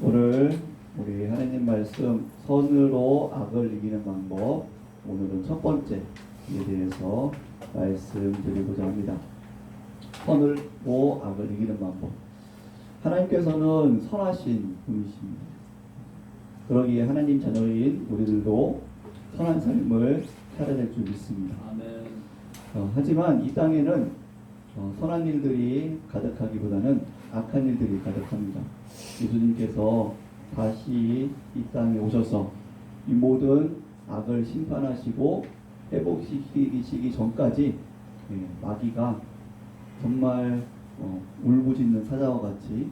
오늘 우리 하나님 말씀 선으로 악을 이기는 방법, 오늘은 첫 번째에 대해서 말씀드리고자 합니다. 선으로 악을 이기는 방법. 하나님께서는 선하신 분이십니다. 그러기에 하나님 자녀인 우리들도 선한 삶을 살아야 될 줄 믿습니다. 아멘. 하지만 이 땅에는 선한 일들이 가득하기보다는 악한 일들이 가득합니다. 예수님께서 다시 이 땅에 오셔서 이 모든 악을 심판하시고 회복시키기 전까지 마귀가 정말 울부짖는 사자와 같이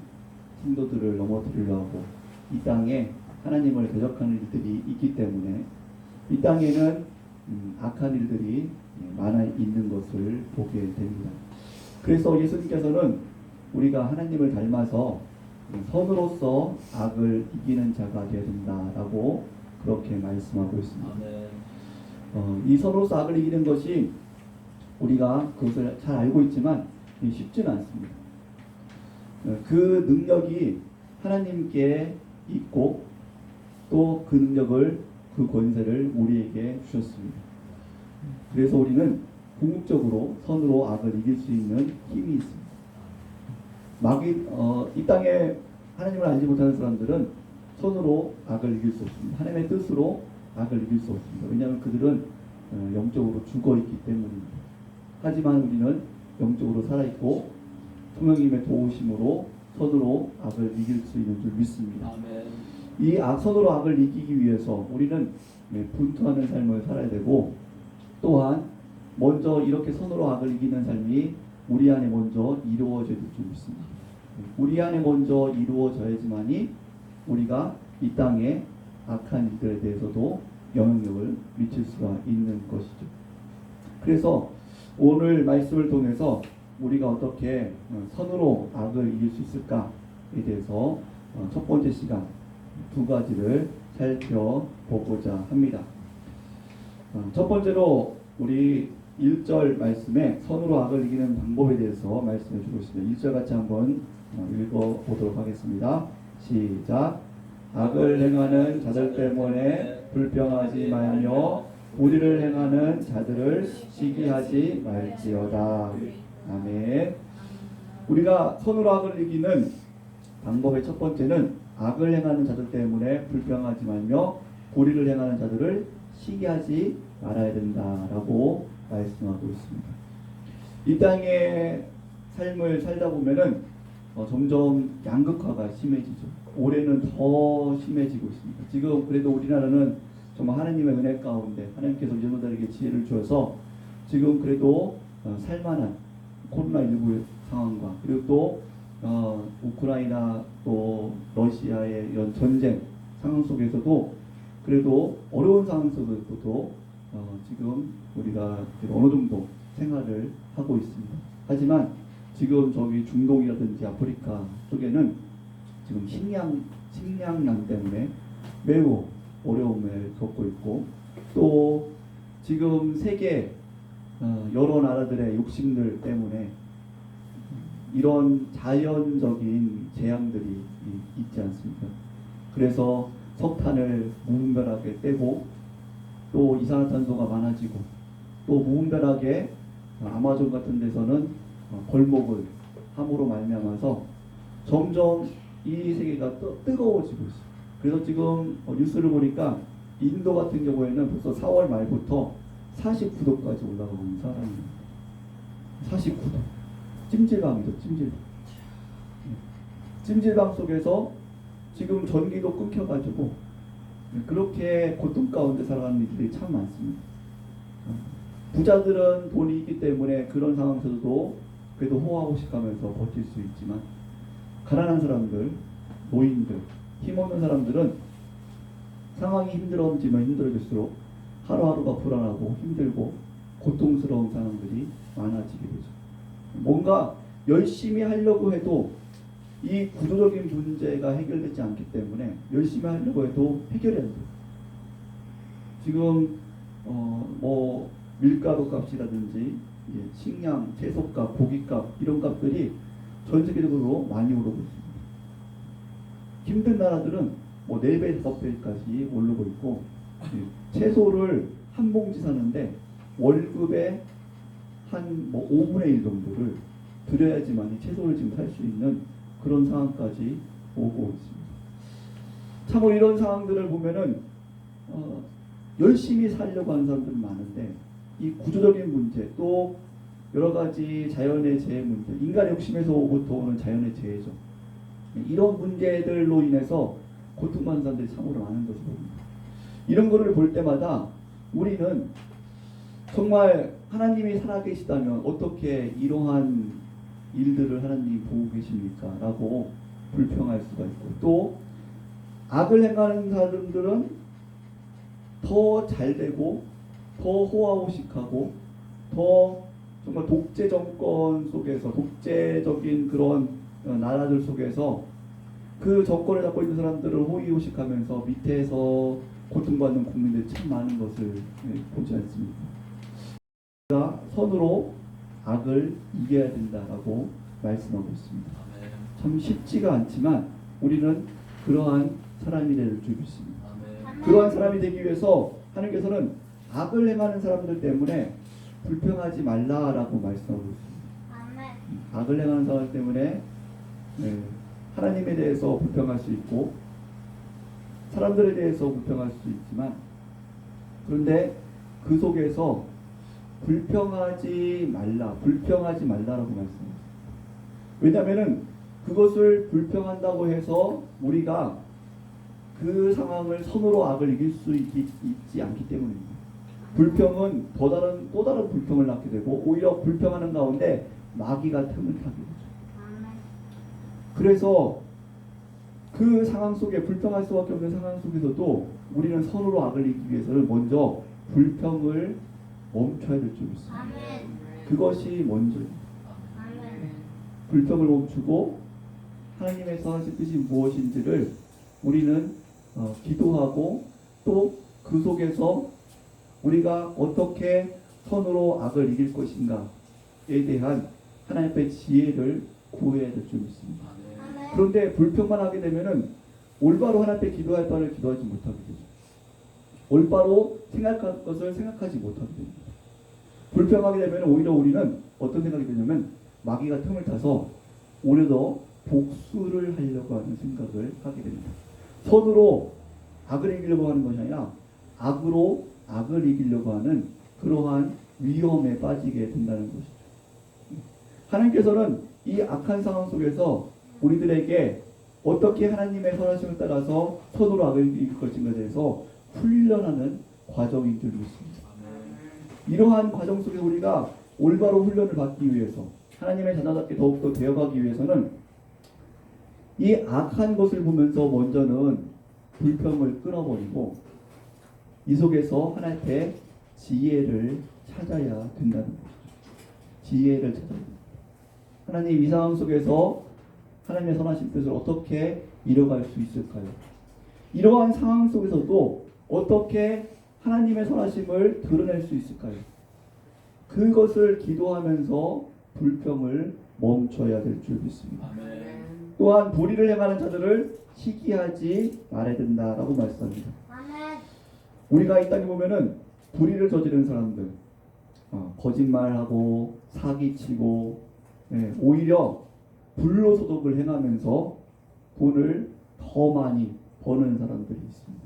성도들을 넘어뜨리려 하고 이 땅에 하나님을 대적하는 일들이 있기 때문에 이 땅에는 악한 일들이 많아 있는 것을 보게 됩니다. 그래서 예수님께서는 우리가 하나님을 닮아서 선으로서 악을 이기는 자가 되어야 된다라고 그렇게 말씀하고 있습니다. 아멘. 이 선으로서 악을 이기는 것이 우리가 그것을 잘 알고 있지만 쉽지는 않습니다. 그 능력이 하나님께 있고 또 그 능력을, 그 권세를 우리에게 주셨습니다. 그래서 우리는 궁극적으로 선으로 악을 이길 수 있는 힘이 있습니다. 이 땅에 하나님을 알지 못하는 사람들은 손으로 악을 이길 수 없습니다. 하나님의 뜻으로 악을 이길 수 없습니다. 왜냐하면 그들은 영적으로 죽어있기 때문입니다. 하지만 우리는 영적으로 살아있고 성령님의 도우심으로 손으로 악을 이길 수 있는 줄 믿습니다. 아멘. 이 선으로 악을 이기기 위해서 우리는 분투하는 삶을 살아야 되고, 또한 먼저 이렇게 선으로 악을 이기는 삶이 우리 안에 먼저 이루어져야 될 줄 믿습니다. 우리 안에 먼저 이루어져야지만이 우리가 이 땅에 악한 일들에 대해서도 영향력을 미칠 수가 있는 것이죠. 그래서 오늘 말씀을 통해서 우리가 어떻게 선으로 악을 이길 수 있을까에 대해서 첫 번째 시간 두 가지를 살펴보고자 합니다. 첫 번째로 우리 1절 말씀에 선으로 악을 이기는 방법에 대해서 말씀해 주고 있습니다. 1절 같이 한번 읽어보도록 하겠습니다. 시작. 악을 행하는 자들 때문에 불평하지 말며 불의를 행하는 자들을 시기하지 말지어다. 아멘. 우리가 선으로 악을 이기는 방법의 첫 번째는 악을 행하는 자들 때문에 불평하지 말며 불의를 행하는 자들을 시기하지 말아야 된다라고 말씀하고 있습니다. 이 땅의 삶을 살다 보면은 점점 양극화가 심해지죠. 올해는 더 심해지고 있습니다. 지금 그래도 우리나라는 정말 하나님의 은혜 가운데 하나님께서 여러분들에게 지혜를 주어서 지금 그래도 살만한 코로나19 상황과 그리고 또 우크라이나 또 러시아의 이런 전쟁 상황 속에서도 그래도 어려운 상황 속에서도 지금 우리가 어느 정도 생활을 하고 있습니다. 하지만 지금 저기 중동이라든지 아프리카 쪽에는 지금 식량난 때문에 매우 어려움을 겪고 있고, 또 지금 세계 여러 나라들의 욕심들 때문에 이런 자연적인 재앙들이 있지 않습니까? 그래서 석탄을 무분별하게 떼고 또 이산화탄소가 많아지고 또 무분별하게 아마존 같은 데서는 벌목을 함으로 말미암아서 점점 이 세계가 뜨거워지고 있어요. 그래서 지금 뉴스를 보니까 인도 같은 경우에는 벌써 4월 말부터 49도까지 올라가고 있는 사람입니다. 49도. 찜질방이죠, 찜질방. 찜질방 속에서 지금 전기도 끊겨가지고 그렇게 고통 가운데 살아가는 일들이 참 많습니다. 부자들은 돈이 있기 때문에 그런 상황 속에서도 그래도 호화호식하면서 버틸 수 있지만, 가난한 사람들, 노인들, 힘없는 사람들은 상황이 힘들어질수록 하루하루가 불안하고 힘들고 고통스러운 상황들이 많아지게 되죠. 뭔가 열심히 하려고 해도 이 구조적인 문제가 해결되지 않기 때문에 열심히 하려고 해도 해결이 안 돼요. 지금 뭐 밀가루 값이라든지 식량, 채소값, 고기값 이런 값들이 전 세계적으로 많이 오르고 있습니다. 힘든 나라들은 뭐 4배, 5배까지 오르고 있고 채소를 한 봉지 사는데 월급의 한 뭐 5분의 1 정도를 드려야지만 이 채소를 지금 살 수 있는 그런 상황까지 오고 있습니다. 참으로 이런 상황들을 보면은 열심히 살려고 하는 사람들은 많은데 이 구조적인 문제 또 여러 가지 자연의 재해 문제, 인간의 욕심에서부터 오는 자연의 재해죠. 이런 문제들로 인해서 고통받는 사람들이 참으로 많은 것을 봅니다. 이런 거를 볼 때마다 우리는 정말 하나님이 살아계시다면 어떻게 이러한 일들을 하나님이 보고 계십니까? 라고 불평할 수가 있고, 또 악을 행하는 사람들은 더 잘되고 더 호화호식하고 더 정말 독재 정권 속에서, 독재적인 그런 나라들 속에서 그 정권을 잡고 있는 사람들을 호의호식하면서 밑에서 고통받는 국민들이 참 많은 것을 보지 않습니까? 우리가 선으로 악을 이겨야 된다라고 말씀하고 있습니다. 참 쉽지가 않지만 우리는 그러한 사람이 될 줄 믿습니다. 그러한 사람이 되기 위해서 하나님께서는 악을 행하는 사람들 때문에 불평하지 말라라고 말씀하고 있습니다. 악을 행하는 사람 때문에 하나님에 대해서 불평할 수 있고 사람들에 대해서 불평할 수 있지만, 그런데 그 속에서 불평하지 말라라고 말씀합니다. 왜냐하면은 그것을 불평한다고 해서 우리가 그 상황을 선으로 악을 이길 수 있지 않기 때문입니다. 불평은 또 다른 불평을 낳게 되고 오히려 불평하는 가운데 마귀가 틈을 타게 되죠. 그래서 그 상황 속에, 불평할 수밖에 없는 상황 속에서도 우리는 선으로 악을 이기기 위해서는 먼저 불평을 멈춰야 될 줄 믿습니다. 그것이 먼저입니다. 불평을 멈추고 하나님의 선하신 뜻이 무엇인지를 우리는 기도하고 또 그 속에서 우리가 어떻게 선으로 악을 이길 것인가에 대한 하나님 앞에 지혜를 구해야 될 줄 믿습니다. 그런데 불평만 하게 되면은 올바로 하나님 앞에 기도할 바를 기도하지 못하게 되죠. 올바로 생각할 것을 생각하지 못하게 됩니다. 불평하게 되면 오히려 우리는 어떤 생각이 드냐면 마귀가 틈을 타서 오히려 더 복수를 하려고 하는 생각을 하게 됩니다. 선으로 악을 이기려고 하는 것이 아니라 악으로 악을 이기려고 하는 그러한 위험에 빠지게 된다는 것이죠. 하나님께서는 이 악한 상황 속에서 우리들에게 어떻게 하나님의 선하심을 따라서 선으로 악을 이길 것인가에 대해서 훈련하는 과정인 줄 믿습니다. 이러한 과정 속에 우리가 올바로 훈련을 받기 위해서 하나님의 자녀답게 더욱더 되어가기 위해서는 이 악한 것을 보면서 먼저는 불평을 끊어버리고 이 속에서 하나님 앞에 지혜를 찾아야 된다는 것이죠. 지혜를 찾아야 됩니다. 하나님 이 상황 속에서 하나님의 선하신 뜻을 어떻게 이뤄갈 수 있을까요? 이러한 상황 속에서도 어떻게 하나님의 선하심을 드러낼 수 있을까요? 그것을 기도하면서 불평을 멈춰야 될 줄 믿습니다. 또한 불의를 행하는 자들을 시기하지 말아야 된다라고 말씀합니다. 우리가 이 땅에 보면은 불의를 저지르는 사람들, 거짓말하고 사기치고 오히려 불로소득을 행하면서 돈을 더 많이 버는 사람들이 있습니다.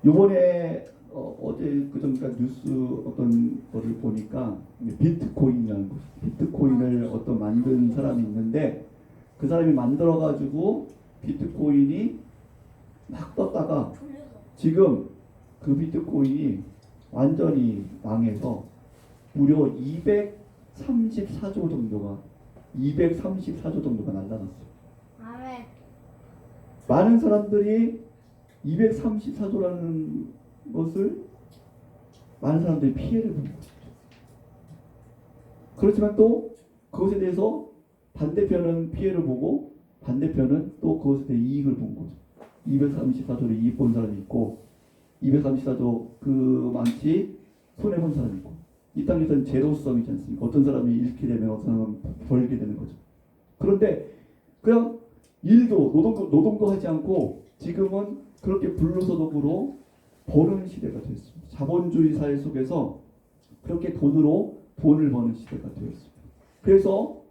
요번에 어제 그전까 뉴스 어떤 거를 보니까 비트코인이라는 거, 비트코인을 어떤 만든 사람이 있는데 그 사람이 만들어 가지고 비트코인이 막 떴다가 지금 그 비트코인이 완전히 망해서 무려 234조 정도가 날라갔어요. 많은 사람들이 234조라는 것을 많은 사람들이 피해를 보는 거죠. 그렇지만 또 그것에 대해서 반대편은 피해를 보고 반대편은 또 그것에 대해 이익을 본 거죠. 234조를 이익 본 사람이 있고 234조 그 많지 손해 본 사람이 있고, 이 땅에서는 제로섬이지 않습니까? 어떤 사람이 잃게 되면 어떤 사람은 벌게 되는 거죠. 그런데 그냥 노동도 하지 않고 지금은 그렇게 불로소득으로 버는 시대가 됐습니다. 자본주의 사회 속에서 그렇게 돈으로 돈을 버는 시대가 되었습니다. 그래서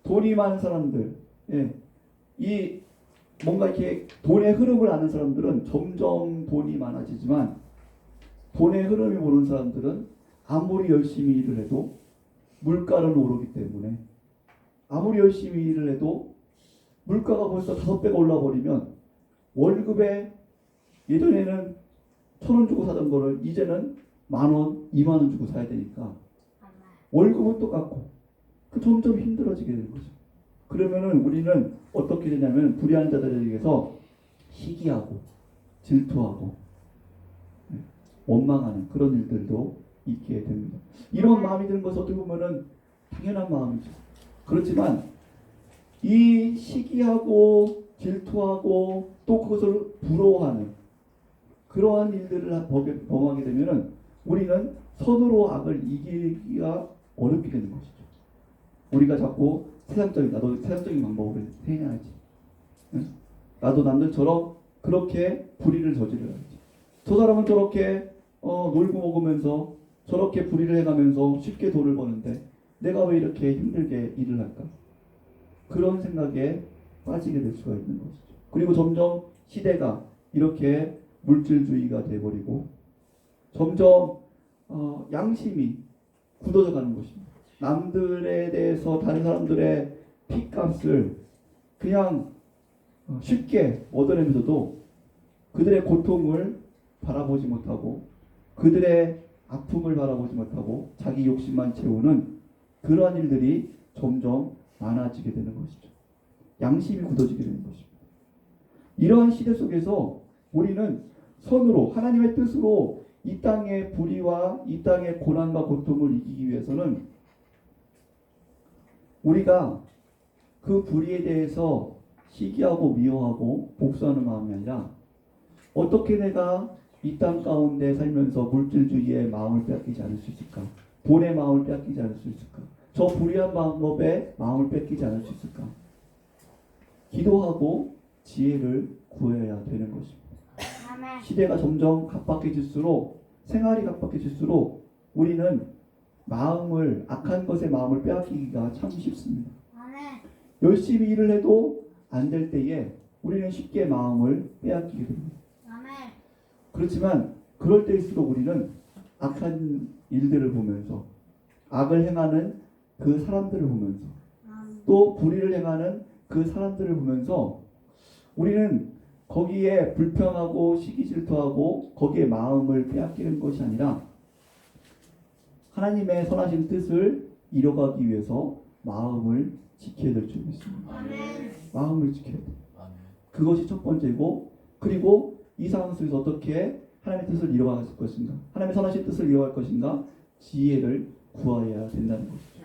돈이 많은 사람들, 이 뭔가 이렇게 돈의 흐름을 아는 사람들은 점점 돈이 많아지지만 돈의 흐름이 모르는 사람들은 아무리 열심히 일을 해도 물가는 오르기 때문에 아무리 열심히 일을 해도 물가가 벌써 5배가 올라버리면 월급에 예전에는 1,000원 주고 사던 거를 이제는 10,000원, 20,000원 주고 사야 되니까 월급은 똑같고 점점 힘들어지게 되는 거죠. 그러면은 우리는 어떻게 되냐면 불의한 자들에게서 시기하고 질투하고 원망하는 그런 일들도 있게 됩니다. 이런 마음이 드는 것은 어떻게 보면은 당연한 마음이죠. 그렇지만 이 시기하고 질투하고 또 그것을 부러워하는 그러한 일들을 범하게 되면은 우리는 선으로 악을 이기기가 어렵게 되는 것이죠. 우리가 자꾸 나도 세상적인 방법을 행해야지. 나도 남들처럼 그렇게 불의를 저질러야지. 저 사람은 저렇게 놀고 먹으면서 저렇게 불의를 해가면서 쉽게 돈을 버는데 내가 왜 이렇게 힘들게 일을 할까? 그런 생각에 빠지게 될 수가 있는 것이죠. 그리고 점점 시대가 이렇게 물질주의가 돼버리고 점점 양심이 굳어져 가는 것입니다. 남들에 대해서 다른 사람들의 핏값을 그냥 쉽게 얻어내면서도 그들의 고통을 바라보지 못하고 그들의 아픔을 바라보지 못하고 자기 욕심만 채우는 그러한 일들이 점점 많아지게 되는 것이죠. 양심이 굳어지게 되는 것입니다. 이러한 시대 속에서 우리는 선으로 하나님의 뜻으로 이 땅의 불의와 이 땅의 고난과 고통을 이기기 위해서는 우리가 그 불의에 대해서 시기하고 미워하고 복수하는 마음이 아니라 어떻게 내가 이 땅 가운데 살면서 물질주의의 마음을 빼앗기지 않을 수 있을까? 돈의 마음을 빼앗기지 않을 수 있을까? 저 불의한 방법에 마음을 뺏기지 않을 수 있을까? 기도하고 지혜를 구해야 되는 것입니다. 시대가 점점 각박해질수록 생활이 각박해질수록 우리는 마음을 악한 것에 마음을 빼앗기기가 참 쉽습니다. 열심히 일을 해도 안 될 때에 우리는 쉽게 마음을 빼앗기게 됩니다. 그렇지만 그럴 때일수록 우리는 악한 일들을 보면서 악을 행하는 그 사람들을 보면서 또 불의를 행하는 그 사람들을 보면서 우리는 거기에 불평하고 시기질투하고 거기에 마음을 빼앗기는 것이 아니라 하나님의 선하신 뜻을 이뤄가기 위해서 마음을 지켜야 될 줄 믿습니다. 마음을 지켜야 돼요. 그것이 첫 번째고 그리고 이 상황 속에서 어떻게 하나님의 뜻을 이뤄갈 것인가 하나님의 선하신 뜻을 이뤄갈 것인가 지혜를 구하여야 된다는 것이죠.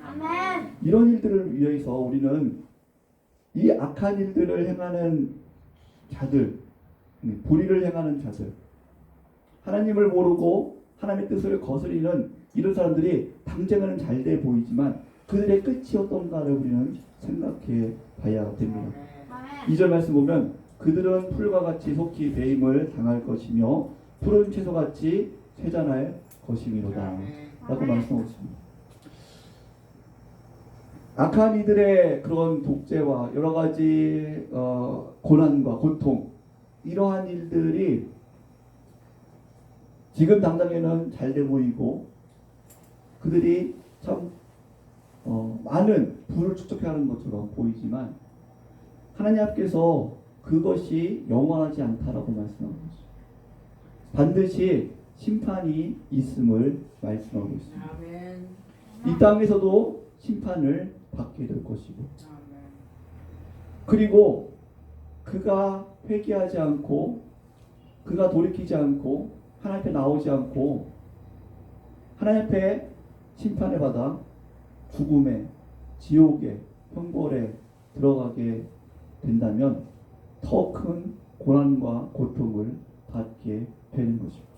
이런 일들을 위해서 우리는 이 악한 일들을 행하는 자들 불의를 행하는 자들 하나님을 모르고 하나님의 뜻을 거스리는 이런 사람들이 당장은 잘 돼 보이지만 그들의 끝이 어떤가를 우리는 생각해 봐야 됩니다. 2절 말씀 보면 그들은 풀과 같이 속히 배임을 당할 것이며 푸른 채소같이 쇠잔할 것이미로다 라고 말씀하고 있습니다. 악한 이들의 그런 독재와 여러 가지 고난과 고통 이러한 일들이 지금 당장에는 잘 돼 보이고 그들이 참 많은 부를 축적하는 것처럼 보이지만 하나님 앞에서 그것이 영원하지 않다라고 말씀하고 있습니다. 반드시 심판이 있음을 말씀하고 있습니다. 이 땅에서도 심판을 받게 될 것이고 그리고 그가 회개하지 않고 그가 돌이키지 않고 하나님 앞에 나오지 않고 하나님 앞에 심판을 받아 죽음에 지옥에 형벌에 들어가게 된다면 더 큰 고난과 고통을 받게 되는 것입니다.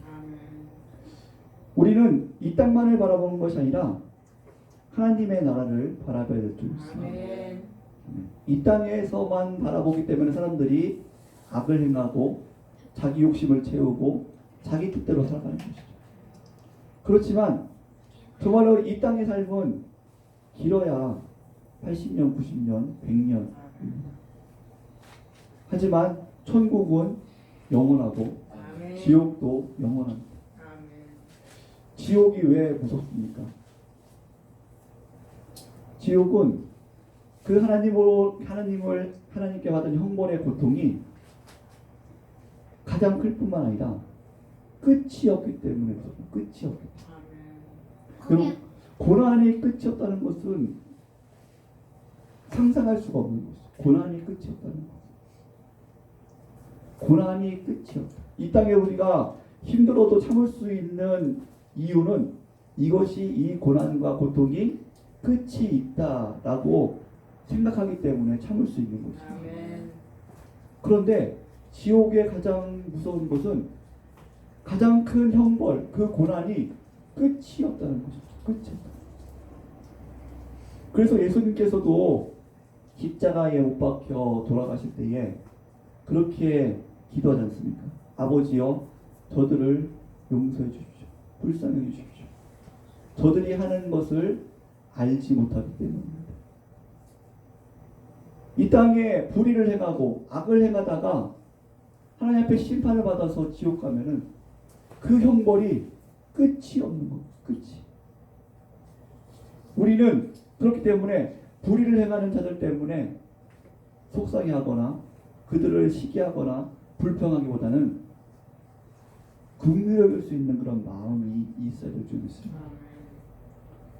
우리는 이 땅만을 바라보는 것이 아니라 하나님의 나라를 바라봐야 될 줄 믿습니다. 이 땅에서만 바라보기 때문에 사람들이 악을 행하고 자기 욕심을 채우고 자기 뜻대로 살아가는 것이죠. 그렇지만 정말로 이 땅의 삶은 길어야 80년, 90년, 100년. 하지만 천국은 영원하고 아멘. 지옥도 영원합니다. 아멘. 지옥이 왜 무섭습니까? 지옥은 그 하나님께 받은 형벌의 고통이 가장 클 뿐만 아니라 끝이 없기 때문에 무섭습니다. 끝이 없기 때문에. 아멘. 고난이 끝이 없다는 것은 상상할 수가 없는 것이죠. 고난이 끝이 없다는 것. 고난이 끝이 없다. 이 땅에 우리가 힘들어도 참을 수 있는 이유는 이것이 이 고난과 고통이 끝이 있다라고 생각하기 때문에 참을 수 있는 것입니다. 아멘. 그런데 지옥의 가장 무서운 것은 가장 큰 형벌, 그 고난이 끝이 없다는 것이죠. 끝이 없다. 그래서 예수님께서도 십자가에 못 박혀 돌아가실 때에 그렇게 기도하지 않습니까? 아버지여, 저들을 용서해 주십시오. 불쌍해 주십시오. 저들이 하는 것을 알지 못하기 때문입니다. 이 땅에 불의를 행하고 악을 행하다가 하나님 앞에 심판을 받아서 지옥 가면은 그 형벌이 끝이 없는 겁니다. 끝이. 우리는 그렇기 때문에 불의를 행하는 자들 때문에 속상해하거나 그들을 시기하거나 불평하기보다는 긍휼히 여길 수 있는 그런 마음이 있어야 될 줄 믿습니다.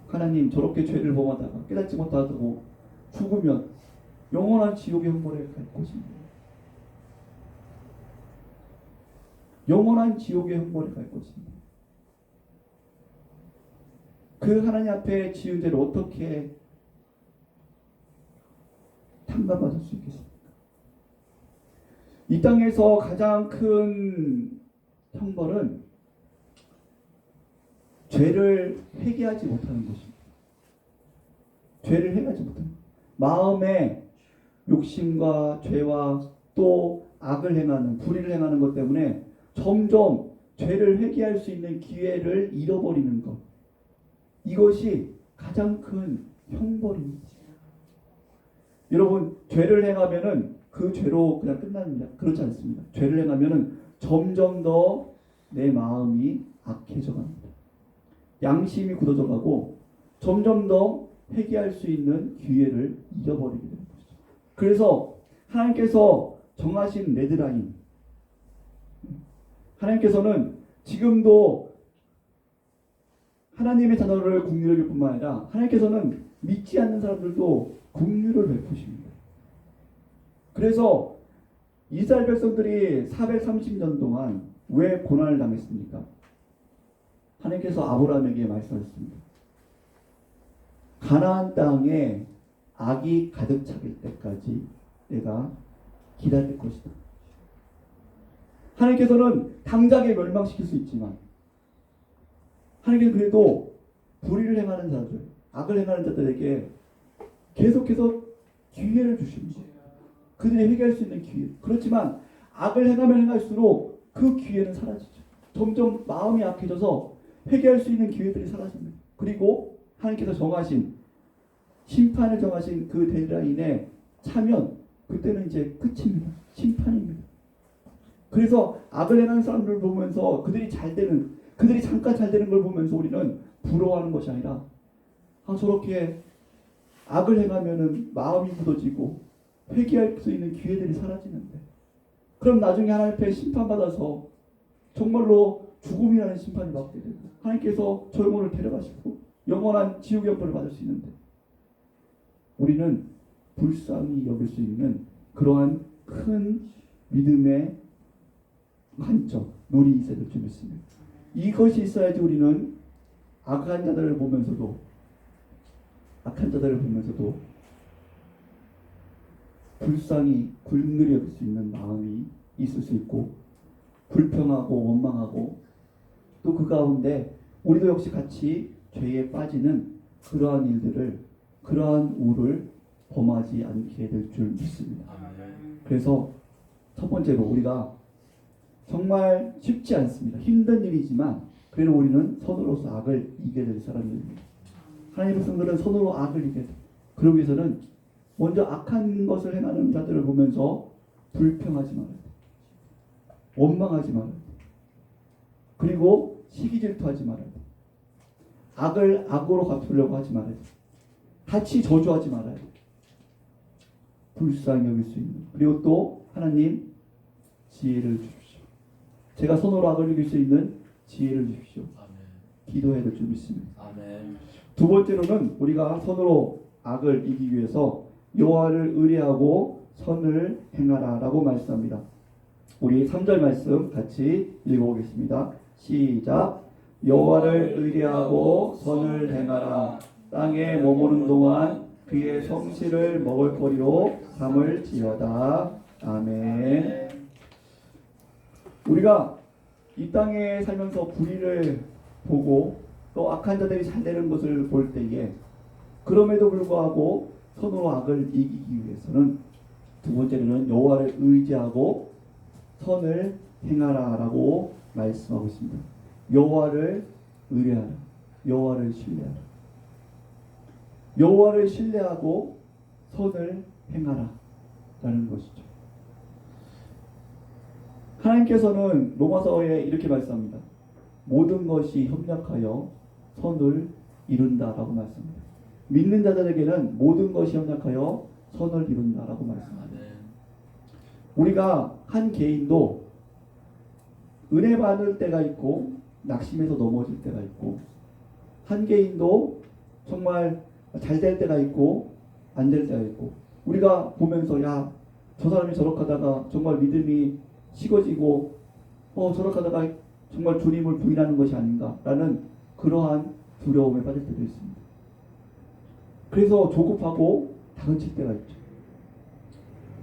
하나님, 저렇게 죄를 범하다가 깨닫지 못하고 죽으면 영원한 지옥의 형벌에 갈 것입니다. 영원한 지옥의 형벌에 갈 것입니다. 그 하나님 앞에 지은 죄를 어떻게 탕감받을 수 있겠습니까? 이 땅에서 가장 큰 형벌은 죄를 회개하지 못하는 것입니다. 죄를 회개하지 못하는 것. 마음에 욕심과 죄와 또 악을 행하는, 불의를 행하는 것 때문에 점점 죄를 회개할 수 있는 기회를 잃어버리는 것. 이것이 가장 큰 형벌입니다. 여러분, 죄를 행하면은 그 죄로 그냥 끝납니다. 그렇지 않습니다. 죄를 행하면은 점점 더 내 마음이 악해져 갑니다. 양심이 굳어져 가고 점점 더 회개할 수 있는 기회를 잃어버리게 되는 것이죠. 그래서 하나님께서 정하신 레드라인, 하나님께서는 지금도 하나님의 자녀를 긍휼히 여길 뿐만 아니라 하나님께서는 믿지 않는 사람들도 긍휼을 베푸십니다. 그래서 이스라엘 백성들이 430년 동안 왜 고난을 당했습니까? 하나님께서 아브라함에게 말씀하셨습니다. 가나안 땅에 악이 가득 차길 때까지 내가 기다릴 것이다. 하나님께서는 당장에 멸망시킬 수 있지만 하나님께서 그래도 불의를 행하는 자들, 악을 행하는 자들에게 계속해서 기회를 주십니다. 그들이 회개할 수 있는 기회. 그렇지만 악을 행하면 행할수록 그 기회는 사라지죠. 점점 마음이 약해져서 회개할 수 있는 기회들이 사라집니다. 그리고 하나님께서 정하신, 심판을 정하신 그 데드라인에 차면 그때는 이제 끝입니다. 심판입니다. 그래서 악을 행하는 사람들을 보면서 그들이 잠깐 잘 되는 걸 보면서 우리는 부러워하는 것이 아니라, 저렇게 악을 행하면은 마음이 굳어지고 회개할 수 있는 기회들이 사라지는데, 그럼 나중에 하나님 앞에 심판받아서 정말로 죽음이라는 심판을 받게 되고 하나님께서 저 영혼을 데려가시고 영원한 지옥의 형벌을 받을 수 있는데, 우리는 불쌍히 여길 수 있는 그러한 큰 믿음의 관점, 눈이 있어야 될 줄 믿습니다. 이것이 있어야지 우리는 악한 자들을 보면서도 불쌍히 긍휼히 여길 수 있는 마음이 있을 수 있고, 불평하고 원망하고 또 그 가운데 우리도 역시 같이 죄에 빠지는 그러한 일들을, 그러한 우를 범하지 않게 될 줄 믿습니다. 아멘. 그래서 첫 번째로 우리가 정말 쉽지 않습니다. 힘든 일이지만 그래도 우리는 선으로서 악을 이겨야 될 사람입니다. 하나님의 성들은 선으로 악을 이겨야 돼요. 그러기 위해서는 먼저 악한 것을 행하는 자들을 보면서 불평하지 말아야 돼요. 원망하지 말아야 돼요. 그리고 시기 질투하지 말아야 돼요. 악을 악으로 갚으려고 하지 말아야 돼요. 같이 저주하지 말아야 돼요. 불쌍히 여길 수 있는. 그리고 또 하나님 지혜를 주십시오. 제가 선으로 악을 이길 수 있는 지혜를 주십시오. 아멘. 기도해야 될 줄 믿습니다. 아멘. 두 번째로는 우리가 선으로 악을 이기기 위해서 여호와를 의뢰하고 선을 행하라라고 말씀합니다. 우리 3절 말씀 같이 읽어보겠습니다. 시작. 여호와를 의뢰하고 선을 행하라. 땅에 머무는 동안 그의 성실을 먹을 거리로 삼을지어다. 아멘. 우리가 이 땅에 살면서 불의를 보고 또 악한 자들이 잘 되는 것을 볼 때에 그럼에도 불구하고 선으로 악을 이기기 위해서는 두 번째는 여호와를 의지하고 선을 행하라라고 말씀하고 있습니다. 여호와를 의뢰하라. 여호와를 신뢰하라. 여호와를 신뢰하고 선을 행하라 라는 것이죠. 하나님께서는 로마서에 이렇게 말씀합니다. 모든 것이 협력하여 선을 이룬다라고 말씀합니다. 믿는 자들에게는 모든 것이 협력하여 선을 이룬다라고 말씀합니다. 아멘. 우리가 한 개인도 은혜 받을 때가 있고 낙심해서 넘어질 때가 있고 한 개인도 정말 잘 될 때가 있고 안 될 때가 있고 우리가 보면서 야, 저 사람이 저렇게 하다가 정말 믿음이 식어지고 저렇게 하다가 정말 주님을 부인하는 것이 아닌가라는 그러한 두려움에 빠질 때도 있습니다. 그래서 조급하고 다그칠 때가 있죠.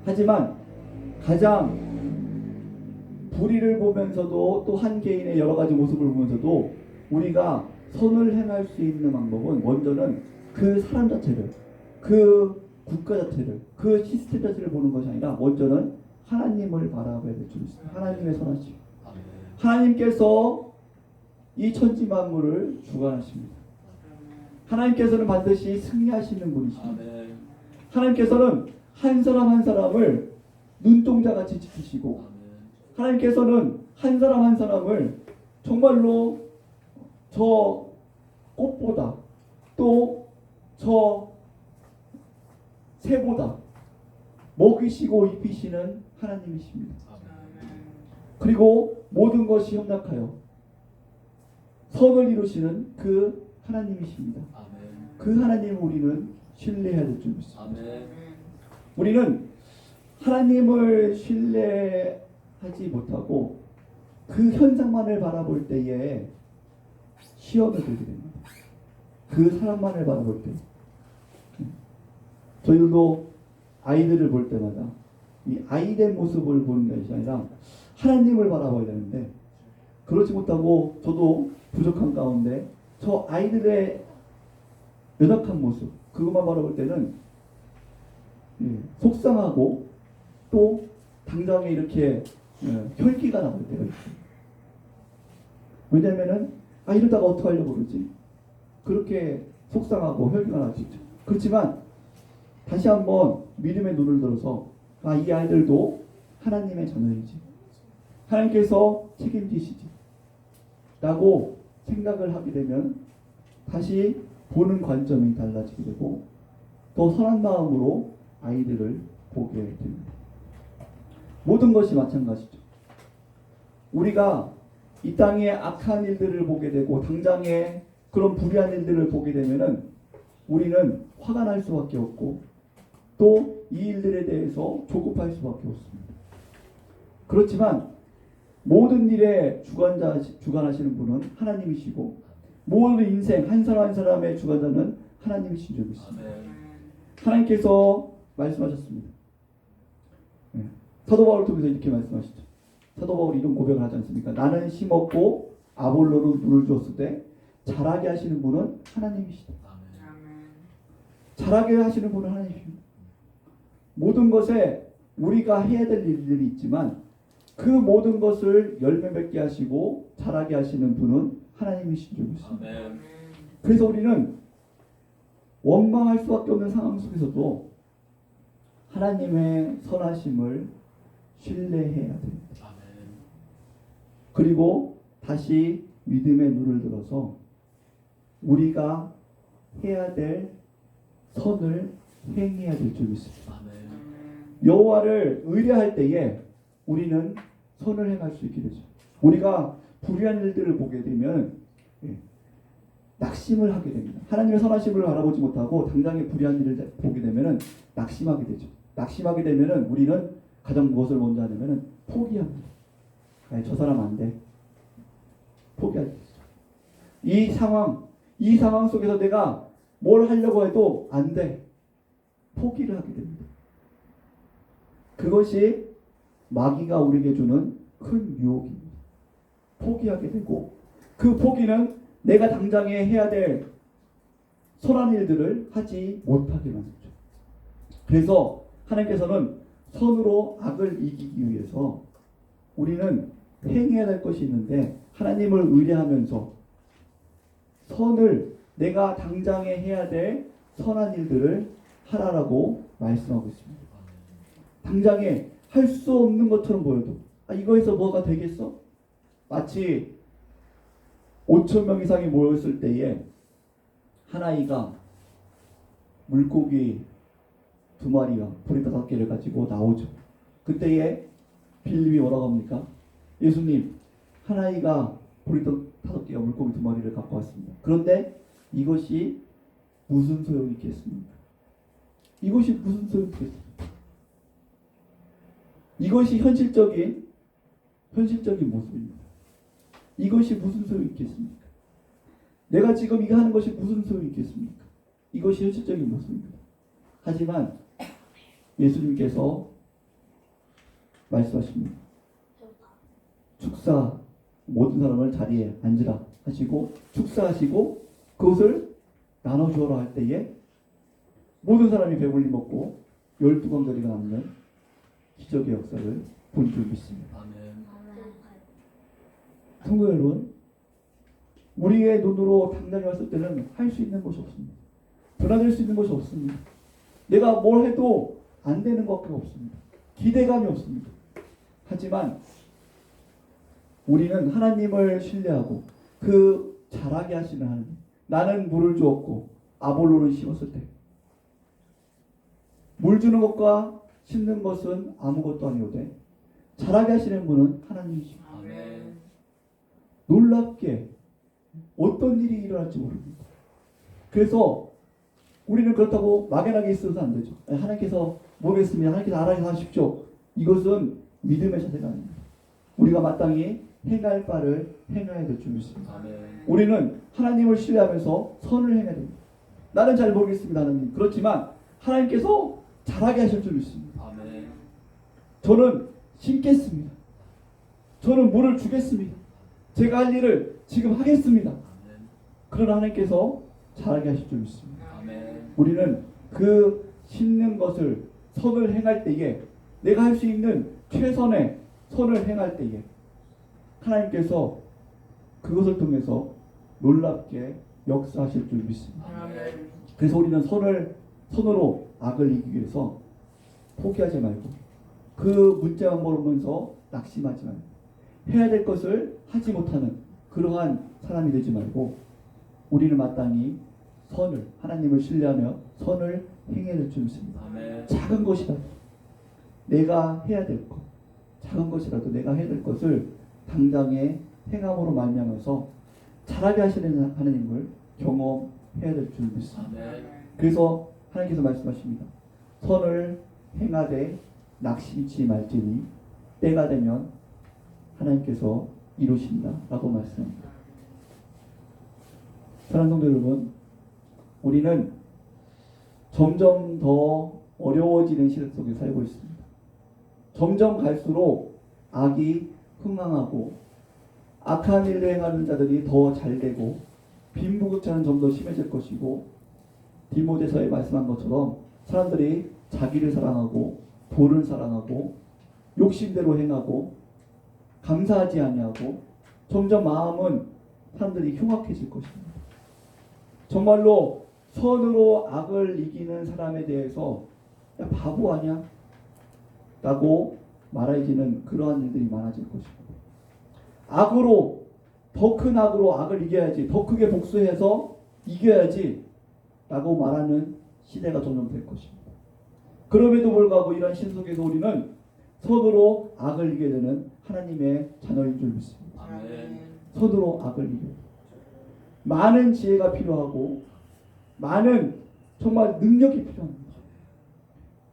하지만 가장 불의를 보면서도 또 한 개인의 여러 가지 모습을 보면서도 우리가 선을 행할 수 있는 방법은 먼저는 그 사람 자체를, 그 국가 자체를, 그 시스템 자체를 보는 것이 아니라 먼저는 하나님을 바라봐야 될 줄 있습니다. 하나님의 선하심. 아멘. 하나님께서 이 천지 만물을 주관하십니다. 하나님께서는 반드시 승리하시는 분이십니다. 아멘. 하나님께서는 한 사람 한 사람을 눈동자같이 지키시고 아멘. 하나님께서는 한 사람 한 사람을 정말로 저 꽃보다 또 저 새보다 먹이시고 입히시는 하나님이십니다. 아멘. 그리고 모든 것이 협력하여 선을 이루시는 그 하나님이십니다. 아멘. 그 하나님을 우리는 신뢰해야 될 줄 믿습니다. 아멘. 우리는 하나님을 신뢰하지 못하고 그 현상만을 바라볼 때에 시험에 들게 됩니다. 그 사람만을 바라볼 때. 저희들도 아이들을 볼 때마다 이 아이의 모습을 보는 것이 아니라 하나님을 바라봐야 되는데 그렇지 못하고 저도 부족한 가운데 저 아이들의 연약한 모습 그것만 바라볼 때는 속상하고 또 당장에 이렇게 혈기가 나올 때가 있어요. 왜냐하면은 이러다가 어떻게 하려고 그러지? 그렇게 속상하고 혈기가 날 수 있죠. 그렇지만 다시 한번 믿음의 눈을 들어서 이 아이들도 하나님의 자녀이지. 하나님께서 책임지시지. 라고 생각을 하게 되면 다시 보는 관점이 달라지게 되고 더 선한 마음으로 아이들을 보게 됩니다. 모든 것이 마찬가지죠. 우리가 이 땅의 악한 일들을 보게 되고 당장에 그런 불의한 일들을 보게 되면은 우리는 화가 날 수밖에 없고 또 이 일들에 대해서 조급할 수밖에 없습니다. 그렇지만 모든 일에 주관하시는 분은 하나님이시고 모든 인생 한 사람 한 사람의 주관자는 하나님이신 줄 믿습니다. 아멘. 하나님께서 말씀하셨습니다. 사도 바울을 통해서 이렇게 말씀하시죠. 사도 바울이 이런 고백을 하지 않습니까? 나는 심었고 아볼로는 물을 줬을 때 자라게 하시는 분은 하나님이시다. 아멘. 자라게 하시는 분은 하나님이십니다. 모든 것에 우리가 해야 될 일들이 있지만 그 모든 것을 열매 맺게 하시고 자라게 하시는 분은 하나님이신 줄 믿습니다. 아멘. 그래서 우리는 원망할 수밖에 없는 상황 속에서도 하나님의 선하심을 신뢰해야 됩니다. 아멘. 그리고 다시 믿음의 눈을 들어서 우리가 해야 될 선을 행해야 될 줄 믿습니다. 아멘. 여호와를 의뢰할 때에 우리는 선을 행할 수 있게 되죠. 우리가 불의한 일들을 보게 되면 낙심을 하게 됩니다. 하나님의 선하심을 바라보지 못하고 당장의 불의한 일을 보게 되면 낙심하게 되죠. 낙심하게 되면 우리는 가장 무엇을 먼저 하냐면 포기합니다. 아니, 저 사람 안 돼. 포기하게 되죠. 이 상황 속에서 내가 뭘 하려고 해도 안 돼. 포기를 하게 됩니다. 그것이 마귀가 우리에게 주는 큰 유혹입니다. 포기하게 되고 그 포기는 내가 당장에 해야 될 선한 일들을 하지 못하게 만들죠. 그래서 하나님께서는 선으로 악을 이기기 위해서 우리는 행해야 될 것이 있는데 하나님을 의뢰하면서 선을 내가 당장에 해야 될 선한 일들을 하라라고 말씀하고 있습니다. 당장에 할 수 없는 것처럼 보여도 이거에서 뭐가 되겠어? 마치 5,000명 이상이 모였을 때에 한 아이가 물고기 2마리와 보리 5개를 가지고 나오죠. 그때에 빌립이 뭐라고 합니까? 예수님, 한 아이가 보리 5개와 물고기 2마리를 갖고 왔습니다. 그런데 이것이 무슨 소용이 있겠습니까? 이것이 무슨 소용이 있겠습니까? 이것이 현실적인 모습입니다. 이것이 무슨 소용이 있겠습니까? 내가 지금 이거 하는 것이 무슨 소용이 있겠습니까? 이것이 현실적인 모습입니다. 하지만 예수님께서 말씀하십니다. 축사 모든 사람을 자리에 앉으라 하시고 축사하시고 그것을 나눠주어라 할 때에 모든 사람이 배불리 먹고 12광저리가 남는 기적의 역사를 본 줄 믿습니다. 아멘. 성도 여러분, 우리의 눈으로 당장에 왔을 때는 할 수 있는 것이 없습니다. 변화될 수 있는 것이 없습니다. 내가 뭘 해도 안 되는 것밖에 없습니다. 기대감이 없습니다. 하지만 우리는 하나님을 신뢰하고 그 자라게 하시는 하나님, 나는 물을 주었고 아볼로를 심었을 때 물 주는 것과 심는 것은 아무것도 아니오되 자라게 하시는 분은 하나님이십니다. 아멘. 놀랍게 어떤 일이 일어날지 모릅니다. 그래서 우리는 그렇다고 막연하게 있어서 안 되죠. 하나님께서 모르겠습니다. 하나님께서 알아서 하십시오. 이것은 믿음의 자세가 아닙니다. 우리가 마땅히 행할 바를 행해야 될 줄 믿습니다. 아멘. 우리는 하나님을 신뢰하면서 선을 행해야 됩니다. 나는 잘 모르겠습니다. 하나님. 그렇지만 하나님께서 잘하게 하실 줄 믿습니다. 아멘. 저는 심겠습니다. 저는 물을 주겠습니다. 제가 할 일을 지금 하겠습니다. 아멘. 그러나 하나님께서 잘하게 하실 줄 믿습니다. 아멘. 우리는 그 심는 것을 선을 행할 때에 내가 할 수 있는 최선의 선을 행할 때에 하나님께서 그것을 통해서 놀랍게 역사하실 줄 믿습니다. 아멘. 그래서 우리는 선으로 악을 이기기 위해서 포기하지 말고 그 문자만 보면서 낙심하지 말고 해야 될 것을 하지 못하는 그러한 사람이 되지 말고 우리는 마땅히 선을 하나님을 신뢰하며 선을 행해야 될 줄 믿습니다. 아멘. 작은 것이라도 내가 해야 될 것, 작은 것이라도 내가 해야 될 것을 당장에 행함으로 말미암아서 잘하게 하시는 하나님을 경험해야 될 줄 믿습니다. 아멘. 그래서 하나님께서 말씀하십니다. 선을 행하되 낙심치 말지니 때가 되면 하나님께서 이루신다 라고 말씀합니다. 사랑하는 성도 여러분, 우리는 점점 더 어려워지는 시대 속에 살고 있습니다. 점점 갈수록 악이 흥황하고 악한 일을 행하는 자들이 더 잘되고 빈부격차는 좀 더 심해질 것이고 디모데서에 말씀한 것처럼 사람들이 자기를 사랑하고 돈을 사랑하고 욕심대로 행하고 감사하지 아니하고 점점 마음은 사람들이 흉악해질 것입니다. 정말로 선으로 악을 이기는 사람에 대해서 야 바보 아니야? 라고 말해지는 그러한 일들이 많아질 것입니다. 악으로 더 큰 악으로 악을 이겨야지, 더 크게 복수해서 이겨야지 라고 말하는 시대가 점점 될 것입니다. 그럼에도 불구하고 이러한 신 속에서 우리는 선으로 악을 이겨야 되는 하나님의 자녀인 줄 믿습니다. 아멘. 선으로 악을 이겨야 돼요. 많은 지혜가 필요하고 많은 정말 능력이 필요합니다.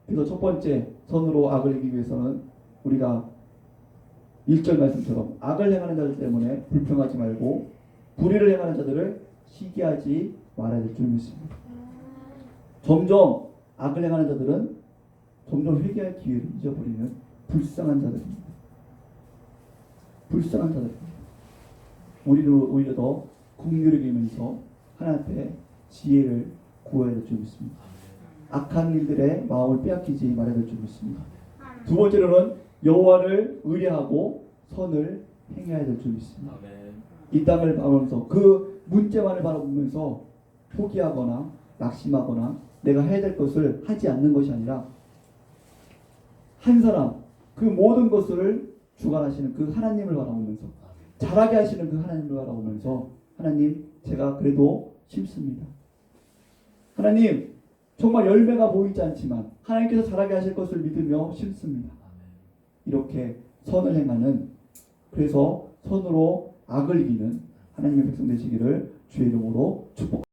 그래서 첫 번째 선으로 악을 이기기 위해서는 우리가 1절 말씀처럼 악을 행하는 자들 때문에 불평하지 말고 불의를 행하는 자들을 시기하지 말아야 될 줄 믿습니다. 점점 악을 행하는 자들은 점점 회개할 기회를 잊어버리는 불쌍한 자들입니다. 불쌍한 자들입니다. 우리는 오히려 더 긍휼히 여기면서 하나님 앞에 지혜를 구해야 될 줄 믿습니다. 악한 일들의 마음을 빼앗기지 말아야 될 줄 믿습니다. 두 번째로는 여호와를 의뢰하고 선을 행해야 될 줄 믿습니다. 아멘. 이 땅을 바라보면서 그 문제만을 바라보면서 포기하거나 낙심하거나 내가 해야 될 것을 하지 않는 것이 아니라 한 사람 그 모든 것을 주관하시는 그 하나님을 바라보면서 잘하게 하시는 그 하나님을 바라보면서 하나님 제가 그래도 심습니다. 하나님 정말 열매가 보이지 않지만 하나님께서 잘하게 하실 것을 믿으며 심습니다. 이렇게 선을 행하는, 그래서 선으로 악을 이기는 하나님의 백성 되시기를 주의 이름으로 축복합니다.